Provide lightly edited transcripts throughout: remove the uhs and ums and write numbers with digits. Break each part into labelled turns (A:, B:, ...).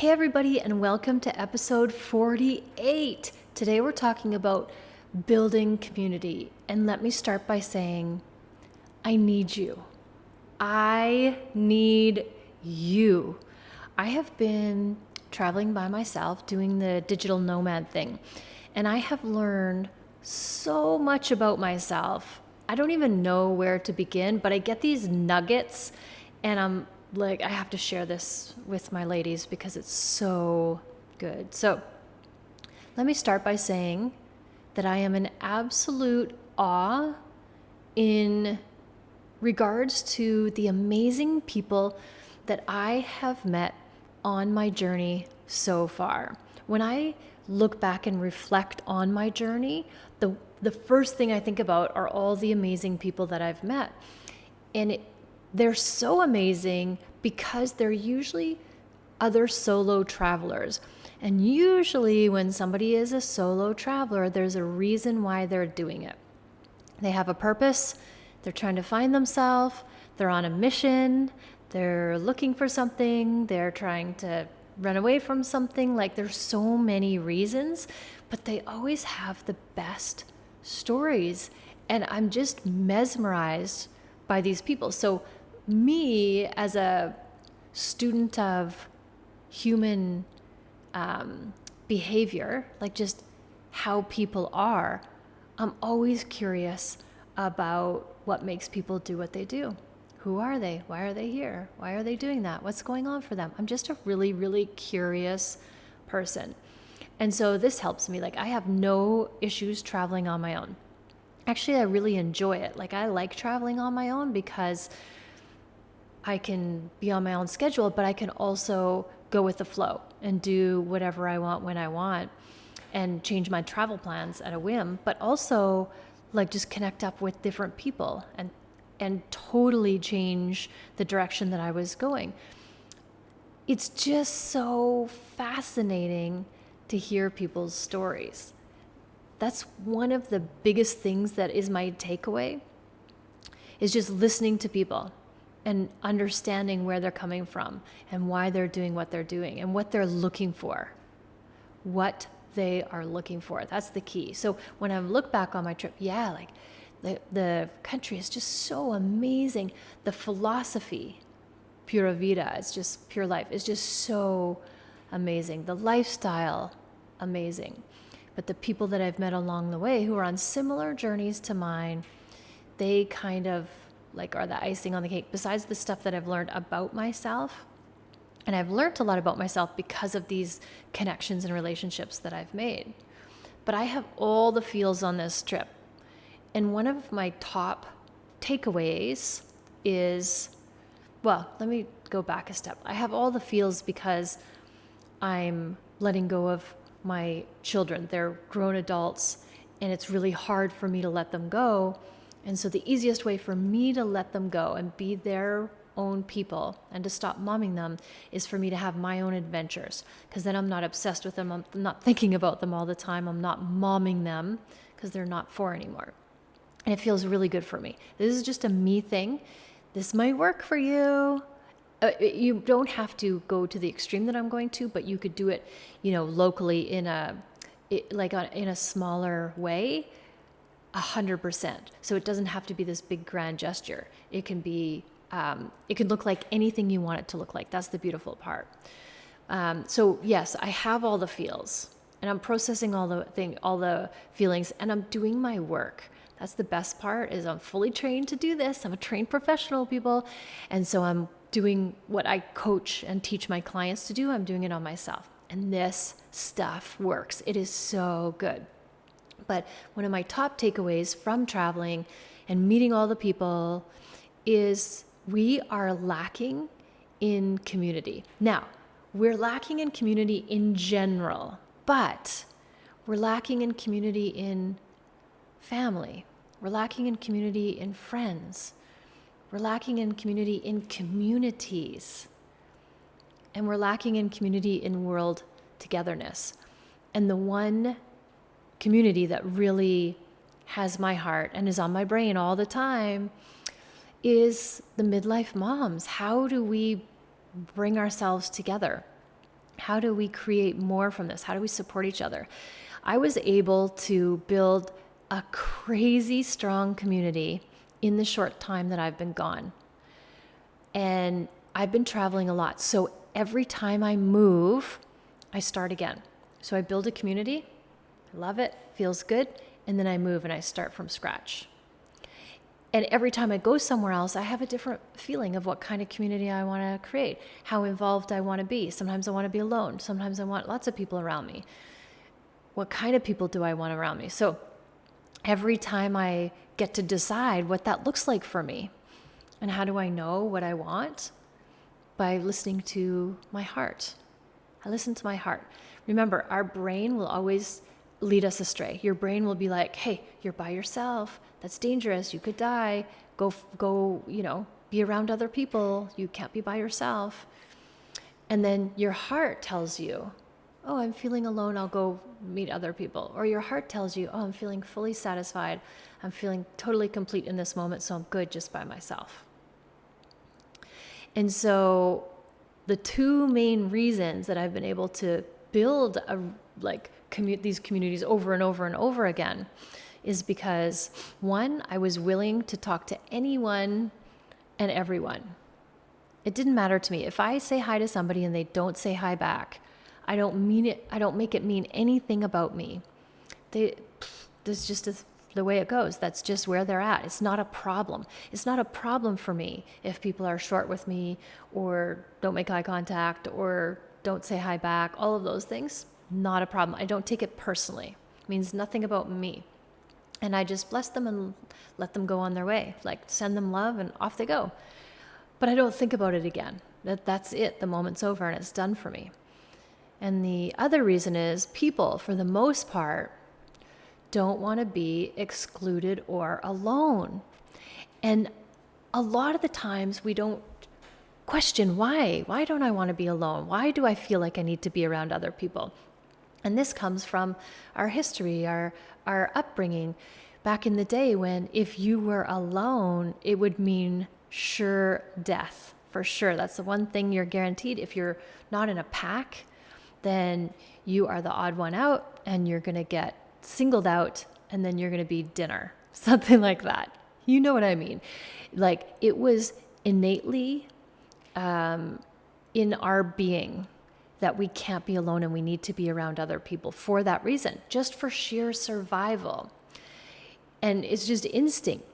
A: Hey everybody, and welcome to episode 48. Today we're talking about building community. And let me start by saying, I need you. I need you. I have been traveling by myself doing the digital nomad thing, and I have learned so much about myself. I don't even know where to begin, but I get these nuggets and I'm like, I have to share this with my ladies because it's so good. So let me start by saying that I am in absolute awe in regards to the amazing people that I have met on my journey so far. When I look back and reflect on my journey, the first thing I think about are all the amazing people that I've met. And they're so amazing because they're usually other solo travelers. And usually when somebody is a solo traveler, there's a reason why they're doing it. They have a purpose, they're trying to find themselves, they're on a mission, they're looking for something, they're trying to run away from something. Like, there's so many reasons, but they always have the best stories. And I'm just mesmerized by these people. So me, as a student of human behavior, like just how people are, I'm always curious about what makes people do what they do. Who are they? Why are they here? Why are they doing that? What's going on for them? I'm just a really, really curious person. And so this helps me. Like, I have no issues traveling on my own. Actually, I really enjoy it. Like, I like traveling on my own because I can be on my own schedule, but I can also go with the flow and do whatever I want when I want and change my travel plans at a whim, but also like just connect up with different people and totally change the direction that I was going. It's just so fascinating to hear people's stories. That's one of the biggest things that is my takeaway, is just listening to people and understanding where they're coming from and why they're doing what they're doing and what they're looking for. What they are looking for. That's the key. So when I look back on my trip, like the country is just so amazing. The philosophy, pura vida, it's just pure life, is just so amazing. The lifestyle, amazing. But the people that I've met along the way who are on similar journeys to mine, they kind of like are the icing on the cake. Besides the stuff that I've learned about myself, and I've learned a lot about myself because of these connections and relationships that I've made. But I have all the feels on this trip. And one of my top takeaways is, well, let me go back a step. I have all the feels because I'm letting go of my children. They're grown adults, and it's really hard for me to let them go. And so the easiest way for me to let them go and be their own people and to stop momming them is for me to have my own adventures, because then I'm not obsessed with them. I'm not thinking about them all the time. I'm not momming them because they're not 4 anymore. And it feels really good for me. This is just a me thing. This might work for you. You don't have to go to the extreme that I'm going to, but you could do it, locally in a smaller way. 100%. So it doesn't have to be this big grand gesture. It can be, it can look like anything you want it to look like. That's the beautiful part. So yes, I have all the feels, and I'm processing all the feelings, and I'm doing my work. That's the best part, is I'm fully trained to do this. I'm a trained professional, people. And so I'm doing what I coach and teach my clients to do. I'm doing it on myself. And this stuff works. It is so good. But one of my top takeaways from traveling and meeting all the people is we are lacking in community. Now, we're lacking in community in general, but we're lacking in community in family. We're lacking in community in friends. We're lacking in community in communities. And we're lacking in community in world togetherness. And the one community that really has my heart and is on my brain all the time is the midlife moms. How do we bring ourselves together? How do we create more from this? How do we support each other? I was able to build a crazy strong community in the short time that I've been gone. And I've been traveling a lot. So every time I move, I start again. So I build a community, I love it, feels good, and then I move and I start from scratch. And every time I go somewhere else, I have a different feeling of what kind of community I want to create, how involved I want to be. Sometimes I want to be alone. Sometimes I want lots of people around me. What kind of people do I want around me? So every time I get to decide what that looks like for me. And how do I know what I want? By listening to my heart. I listen to my heart. Remember, our brain will always lead us astray. Your brain will be like, hey, you're by yourself. That's dangerous. You could die. Go, be around other people. You can't be by yourself. And then your heart tells you, oh, I'm feeling alone. I'll go meet other people. Or your heart tells you, oh, I'm feeling fully satisfied. I'm feeling totally complete in this moment, so I'm good just by myself. And so the two main reasons that I've been able to build these communities over and over and over again is because, one, I was willing to talk to anyone and everyone. It didn't matter to me. If I say hi to somebody and they don't say hi back, I don't mean it. I don't make it mean anything about me. There's just the way it goes. That's just where they're at. It's not a problem. It's not a problem for me if people are short with me or don't make eye contact or don't say hi back. All of those things, not a problem. I don't take it personally. It means nothing about me. And I just bless them and let them go on their way. Like, send them love and off they go. But I don't think about it again. That's it. The moment's over and it's done for me. And the other reason is people, for the most part, don't want to be excluded or alone. And a lot of the times we don't question why. Why don't I want to be alone? Why do I feel like I need to be around other people? And this comes from our history, our upbringing. Back in the day when if you were alone, it would mean sure death, for sure. That's the one thing you're guaranteed. If you're not in a pack, then you are the odd one out and you're going to get singled out and then you're going to be dinner, something like that. You know what I mean? Like, it was innately in our being that we can't be alone and we need to be around other people for that reason, just for sheer survival. And it's just instinct.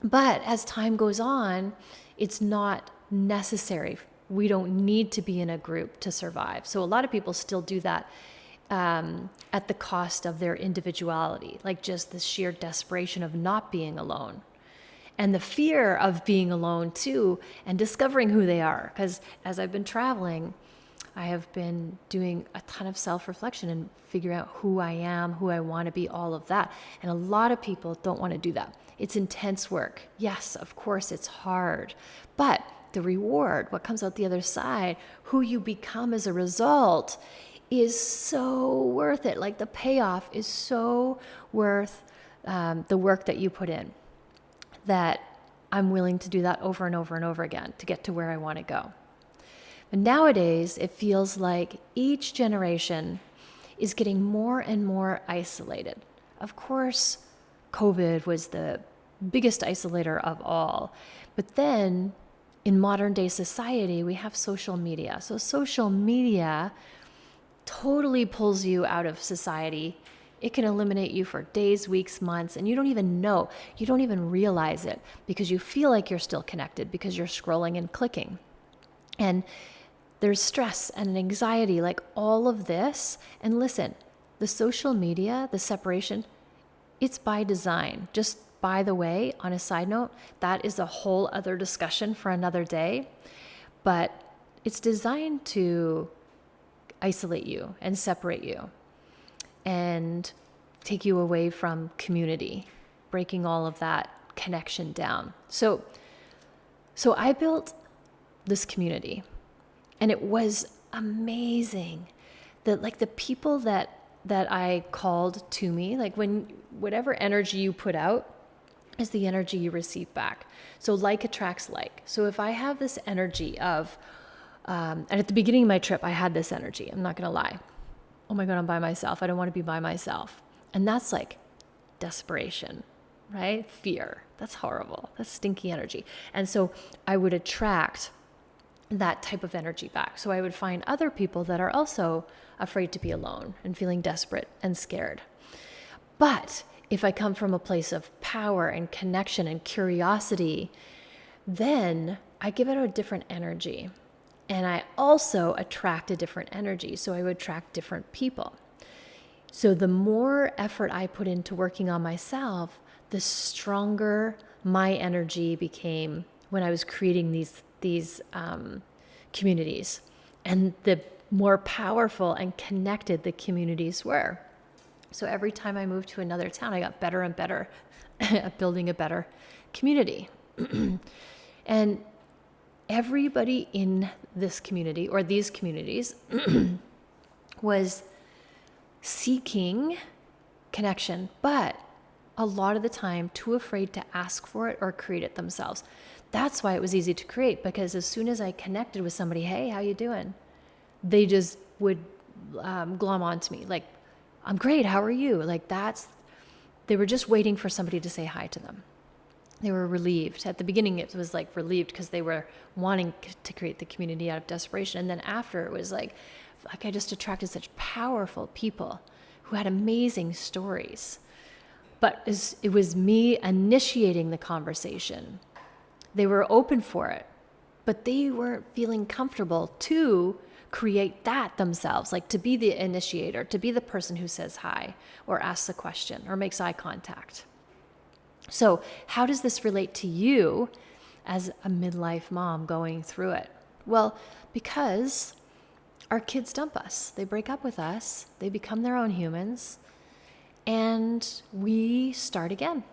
A: But as time goes on, it's not necessary. We don't need to be in a group to survive. So a lot of people still do that at the cost of their individuality, like just the sheer desperation of not being alone. And the fear of being alone too, and discovering who they are. Because as I've been traveling, I have been doing a ton of self-reflection and figuring out who I am, who I want to be, all of that. And a lot of people don't want to do that. It's intense work. Yes, of course, it's hard. But the reward, what comes out the other side, who you become as a result, is so worth it. Like, the payoff is so worth the work that you put in, that I'm willing to do that over and over and over again to get to where I want to go. But nowadays, it feels like each generation is getting more and more isolated. Of course, COVID was the biggest isolator of all. But then in modern day society, we have social media. So social media totally pulls you out of society. It can eliminate you for days, weeks, months, and you don't even know. You don't even realize it because you feel like you're still connected because you're scrolling and clicking. And there's stress and anxiety, like all of this. And listen, the social media, the separation, it's by design. Just by the way, on a side note, that is a whole other discussion for another day. But it's designed to isolate you and separate you and take you away from community, breaking all of that connection down. So I built this community, and it was amazing that, like, the people that I called to me, like, whatever energy you put out is the energy you receive back. So like attracts like. So if I have this energy of, And at the beginning of my trip, I had this energy. I'm not going to lie. Oh my God, I'm by myself. I don't want to be by myself. And that's like desperation, right? Fear. That's horrible. That's stinky energy. And so I would attract that type of energy back. So I would find other people that are also afraid to be alone and feeling desperate and scared. But if I come from a place of power and connection and curiosity, then I give it a different energy. And I also attract a different energy. So I would attract different people. So the more effort I put into working on myself, the stronger my energy became when I was creating these communities, and the more powerful and connected the communities were. So every time I moved to another town, I got better and better at building a better community. And everybody in this community or these communities was seeking connection, but a lot of the time too afraid to ask for it or create it themselves. That's why it was easy to create, because as soon as I connected with somebody, hey, how you doing? They just would glom onto me like, I'm great, how are you? Like they were just waiting for somebody to say hi to them. They were relieved. At the beginning, it was like relieved because they were wanting to create the community out of desperation. And then after, it was like I just attracted such powerful people who had amazing stories. But it was me initiating the conversation. They were open for it, but they weren't feeling comfortable to create that themselves, like to be the initiator, to be the person who says hi or asks a question or makes eye contact. So how does this relate to you as a midlife mom going through it? Well, because our kids dump us. They break up with us. They become their own humans. And we start again.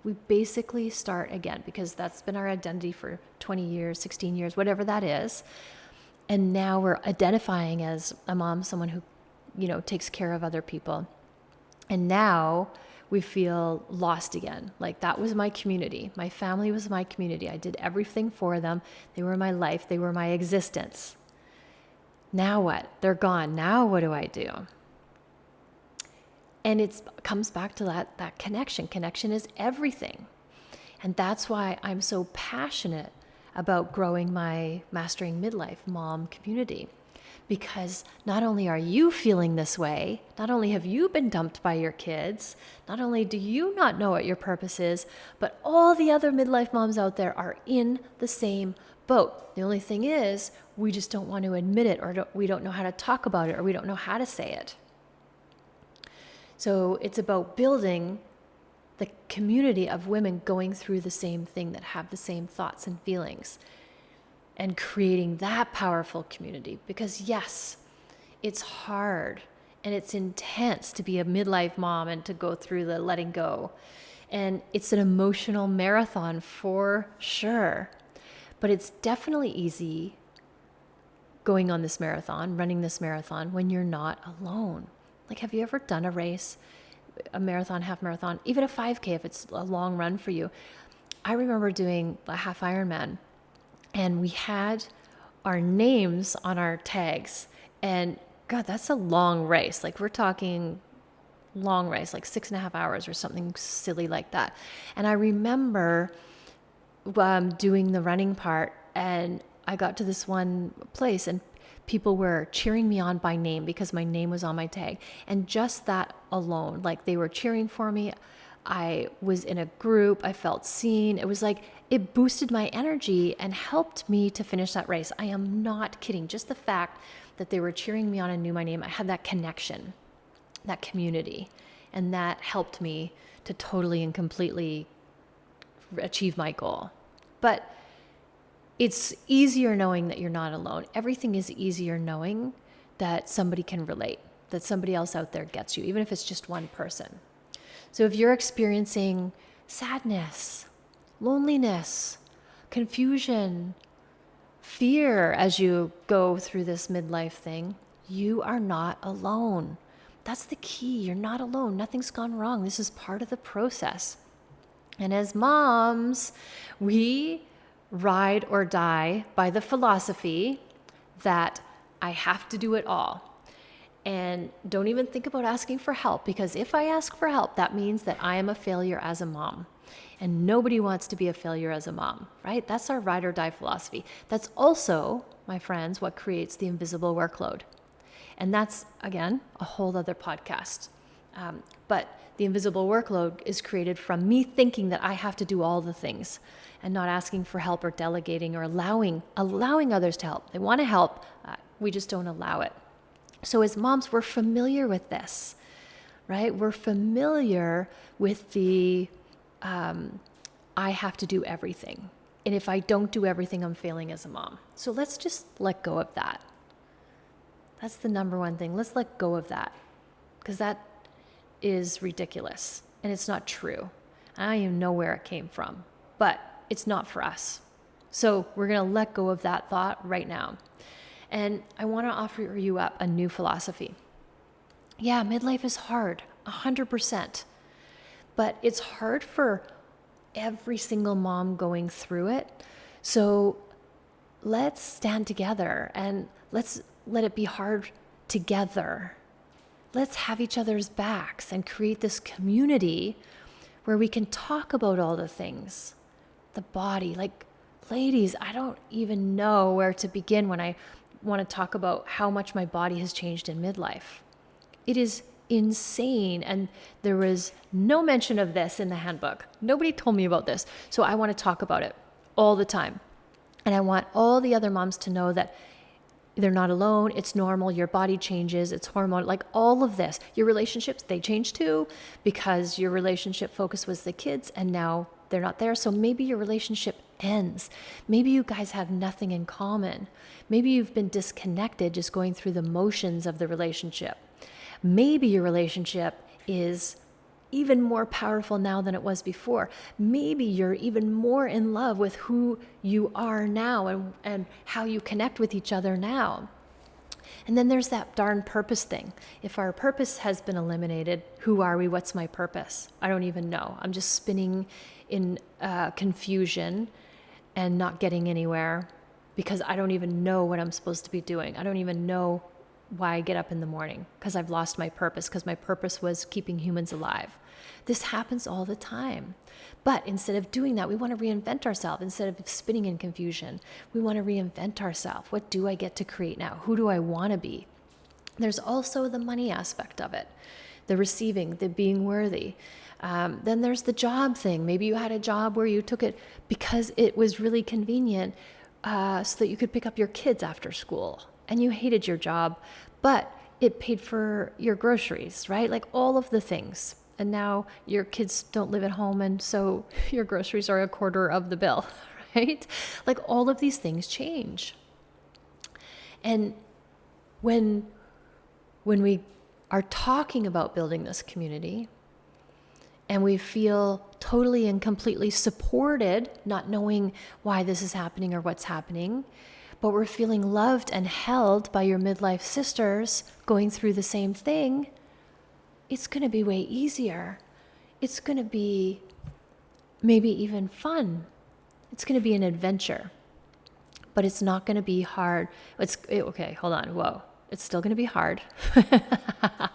A: We basically start again because that's been our identity for 20 years, 16 years, whatever that is. And now we're identifying as a mom, someone who, takes care of other people. And now we feel lost again. Like that was my community. My family was my community. I did everything for them. They were my life. They were my existence. Now what? They're gone. Now what do I do? And it comes back to that connection. Connection is everything. And that's why I'm so passionate about growing my Mastering Midlife Mom community. Because not only are you feeling this way, not only have you been dumped by your kids, not only do you not know what your purpose is, but all the other midlife moms out there are in the same boat. The only thing is, we just don't want to admit it, or we don't know how to talk about it, or we don't know how to say it. So it's about building the community of women going through the same thing, that have the same thoughts and feelings, and creating that powerful community. Because yes, it's hard and it's intense to be a midlife mom and to go through the letting go. And it's an emotional marathon for sure. But it's definitely easy going on this marathon, running this marathon, when you're not alone. Like, have you ever done a race, a marathon, half marathon, even a 5K if it's a long run for you? I remember doing a half Ironman, and we had our names on our tags. And God, that's a long race. Like, we're talking long race, like 6.5 hours or something silly like that. And I remember doing the running part, and I got to this one place, and people were cheering me on by name because my name was on my tag. And just that alone, like, they were cheering for me. I was in a group. I felt seen. It was like, it boosted my energy and helped me to finish that race. I am not kidding. Just the fact that they were cheering me on and knew my name, I had that connection, that community, and that helped me to totally and completely achieve my goal. But it's easier knowing that you're not alone. Everything is easier knowing that somebody can relate, that somebody else out there gets you, even if it's just one person. So if you're experiencing sadness, loneliness, confusion, fear as you go through this midlife thing, you are not alone. That's the key. You're not alone. Nothing's gone wrong. This is part of the process. And as moms, we ride or die by the philosophy that I have to do it all. And don't even think about asking for help, because if I ask for help, that means that I am a failure as a mom. And nobody wants to be a failure as a mom, right? That's our ride or die philosophy. That's also, my friends, what creates the invisible workload. And that's, again, a whole other podcast. But the invisible workload is created from me thinking that I have to do all the things and not asking for help or delegating or allowing others to help. They want to help, we just don't allow it. So as moms, we're familiar with this, right? We're familiar with the, I have to do everything. And if I don't do everything, I'm failing as a mom. So let's just let go of that. That's the number one thing. Let's let go of that, because that is ridiculous and it's not true. I don't even know where it came from, but it's not for us. So we're going to let go of that thought right now. And I want to offer you up a new philosophy. Yeah, midlife is hard, 100%. But it's hard for every single mom going through it. So let's stand together and let's let it be hard together. Let's have each other's backs and create this community where we can talk about all the things. The body, like, ladies, I don't even know where to begin when I want to talk about how much my body has changed in midlife. It is insane. And there was no mention of this in the handbook. Nobody told me about this. So I want to talk about it all the time. And I want all the other moms to know that they're not alone. It's normal. Your body changes. It's hormone, like all of this. Your relationships, they change too, because your relationship focus was the kids and now they're not there. So maybe your relationship ends. Maybe you guys have nothing in common. Maybe you've been disconnected, just going through the motions of the relationship. Maybe your relationship is even more powerful now than it was before. Maybe you're even more in love with who you are now and how you connect with each other now. And then there's that darn purpose thing. If our purpose has been eliminated, who are we? What's my purpose? I don't even know. I'm just spinning in confusion and not getting anywhere because I don't even know what I'm supposed to be doing. I don't even know why I get up in the morning because I've lost my purpose, because my purpose was keeping humans alive. This happens all the time. But instead of doing that, we want to reinvent ourselves. Instead of spinning in confusion, we want to reinvent ourselves. What do I get to create now? Who do I want to be? There's also the money aspect of it, the receiving, the being worthy. Then there's the job thing. Maybe you had a job where you took it because it was really convenient so that you could pick up your kids after school, and you hated your job, but it paid for your groceries, right? Like all of the things. And now your kids don't live at home, and so your groceries are a quarter of the bill, right? Like all of these things change. And when we are talking about building this community and we feel totally and completely supported, not knowing why this is happening or what's happening, but we're feeling loved and held by your midlife sisters going through the same thing, it's going to be way easier. It's going to be maybe even fun. It's going to be an adventure, but it's not going to be hard. Okay, hold on. Whoa. It's still going to be hard, but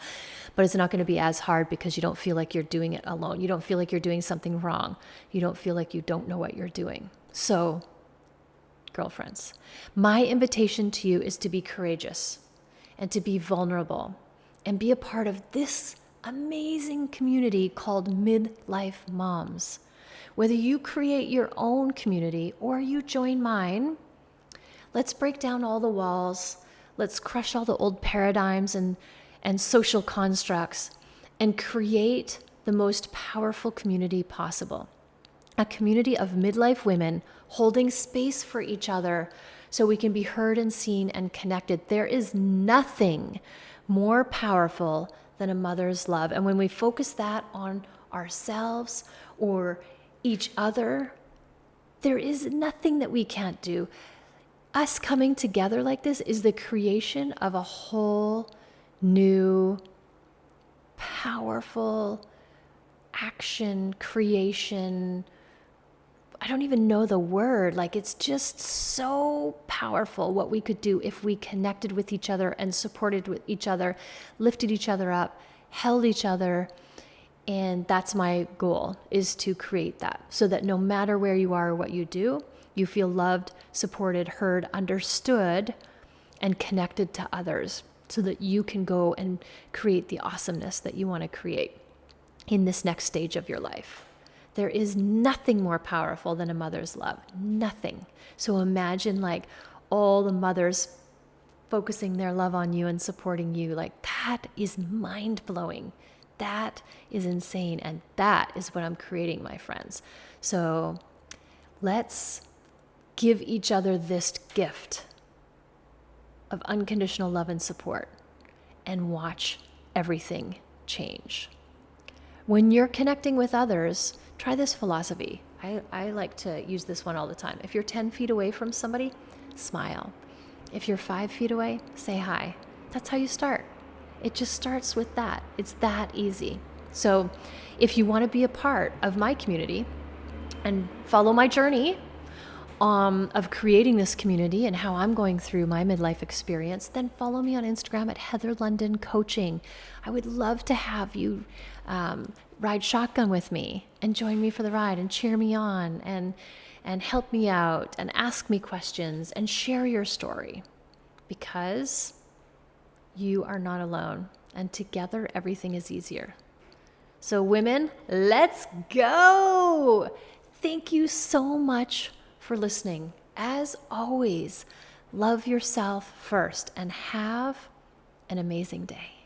A: it's not going to be as hard because you don't feel like you're doing it alone. You don't feel like you're doing something wrong. You don't feel like you don't know what you're doing. So, girlfriends, my invitation to you is to be courageous and to be vulnerable and be a part of this amazing community called Midlife Moms. Whether you create your own community or you join mine, let's break down all the walls. Let's crush all the old paradigms and social constructs and create the most powerful community possible. A community of midlife women holding space for each other so we can be heard and seen and connected. There is nothing more powerful than a mother's love. And when we focus that on ourselves or each other, there is nothing that we can't do. Us coming together like this is the creation of a whole new, powerful action, creation, I don't even know the word. Like, it's just so powerful what we could do if we connected with each other and supported with each other, lifted each other up, held each other. And that's my goal, is to create that so that no matter where you are or what you do, you feel loved, supported, heard, understood, and connected to others so that you can go and create the awesomeness that you want to create in this next stage of your life. There is nothing more powerful than a mother's love. Nothing. So imagine like all the mothers focusing their love on you and supporting you. Like, that is mind-blowing. That is insane. And that is what I'm creating, my friends. So let's give each other this gift of unconditional love and support and watch everything change. When you're connecting with others, try this philosophy. I like to use this one all the time. If you're 10 feet away from somebody, smile. If you're 5 feet away, say hi. That's how you start. It just starts with that. It's that easy. So if you want to be a part of my community and follow my journey of creating this community and how I'm going through my midlife experience, then follow me on Instagram at Heather London Coaching. I would love to have you ride shotgun with me and join me for the ride and cheer me on and help me out and ask me questions and share your story, because you are not alone, and together everything is easier. So women, let's go. Thank you so much for listening. As always, love yourself first and have an amazing day.